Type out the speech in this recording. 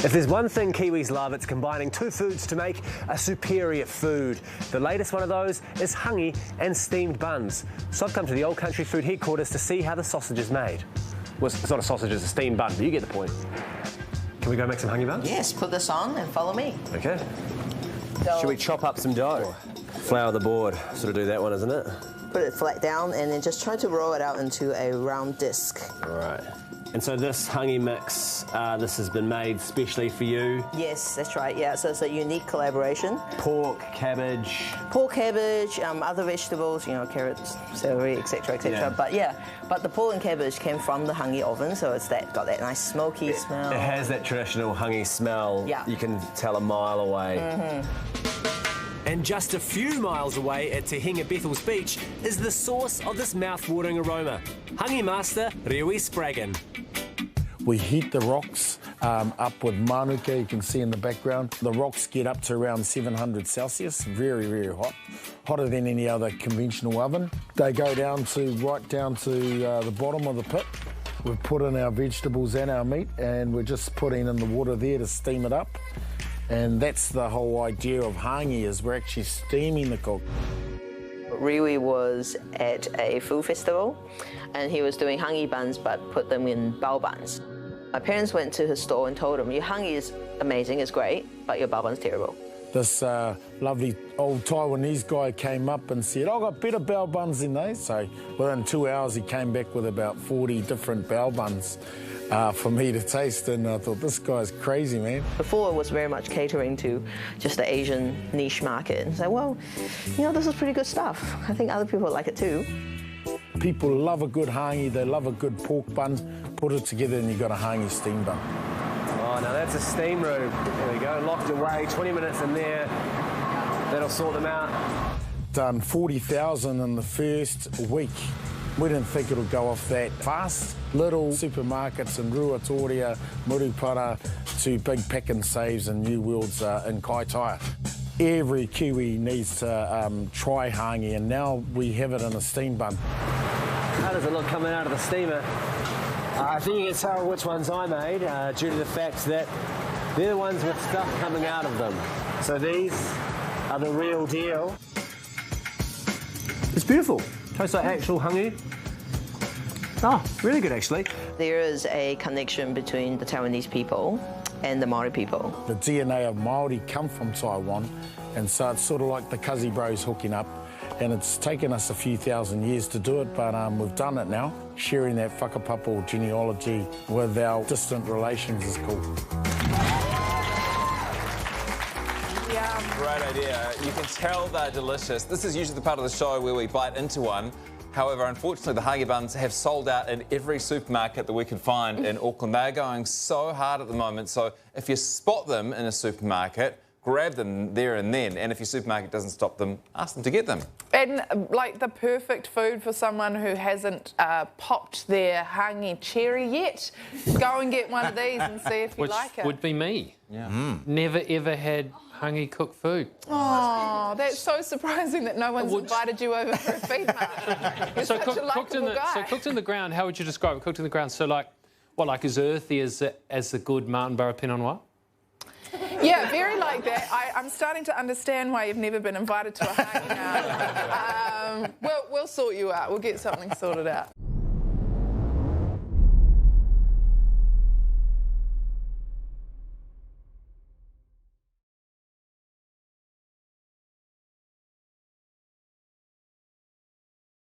If there's one thing Kiwis love, it's combining two foods to make a superior food. The latest one of those is Hāngī and steamed buns. So I've come to the Old Country Food headquarters to see how the sausage is made. Well, it's not a sausage, it's a steamed bun, but you get the point. Can we go make some Hāngī buns? Yes, put this on and follow me. Okay. Should we chop up some dough? Flour the board, sort of do that one, isn't it? Put it flat down and then just try to roll it out into a round disc. All right. And so this Hāngī mix, this has been made specially for you? Yes, that's right, yeah. So it's a unique collaboration. Pork, cabbage. Pork, cabbage, other vegetables, you know, carrots, celery, etc., etc. Yeah. But the pork and cabbage came from the Hāngī oven, so it's got that nice smoky smell. It has that traditional Hāngī smell. Yeah. You can tell a mile away. Mm-hmm. And just a few miles away at Te Hinga Bethel's beach is the source of this mouth-watering aroma. Hāngī master Riwi Spraggan. We heat the rocks up with manuka, you can see in the background. The rocks get up to around 700 Celsius, very, very hot. Hotter than any other conventional oven. They go down to right down to the bottom of the pit. We've put in our vegetables and our meat, and we're just putting in the water there to steam it up. And that's the whole idea of Hāngī, is we're actually steaming the cook. Riwi was at a food festival and he was doing Hāngī buns but put them in bao buns. My parents went to his store and told him, your Hāngī is amazing, it's great, but your bao bun's terrible. This lovely old Taiwanese guy came up and said, I've got better bao buns than those. So within 2 hours he came back with about 40 different bao buns for me to taste, and I thought, this guy's crazy, man. Before it was very much catering to just the Asian niche market. And so, well, you know, this is pretty good stuff. I think other people like it too. People love a good Hāngī, they love a good pork bun. Put it together and you've got a Hāngī steam bun. Oh, now that's a steam room. There we go, locked away, 20 minutes in there. That'll sort them out. Done 40,000 in the first week. We didn't think it'll go off that fast. Little supermarkets in Aotearoa, Murupara, to big pack and saves and New Worlds in Kaitaia. Every Kiwi needs to try Hāngī, and now we have it in a steam bun. How does it look coming out of the steamer? I think you can tell which ones I made due to the fact that they're the ones with stuff coming out of them. So these are the real deal. It's beautiful. Tastes like actual Hāngī. Oh, really good actually. There is a connection between the Taiwanese people and the Māori people. The DNA of Māori come from Taiwan, and so it's sort of like the Cuzzy Bros hooking up. And it's taken us a few thousand years to do it, but we've done it now. Sharing that whakapapo genealogy with our distant relations is cool. Great idea. You can tell they're delicious. This is usually the part of the show where we bite into one. However, unfortunately, the Hāngī buns have sold out in every supermarket that we can find in Auckland. They're going so hard at the moment, so if you spot them in a supermarket, grab them there and then, and if your supermarket doesn't stop them, ask them to get them. And like the perfect food for someone who hasn't popped their Hāngī cherry yet, go and get one of these and see if you like it. Which would be me. Yeah. Never ever had Hāngī cooked food. Oh, that's so surprising that no one's invited you over for a feed market. You're such a likeable guy. So cooked in the ground, how would you describe it? Cooked in the ground, so like, what, like as earthy as the good Martinborough Pinot Noir? Yeah, very like that. I'm starting to understand why you've never been invited to a Hāngī now. We'll sort you out. We'll get something sorted out.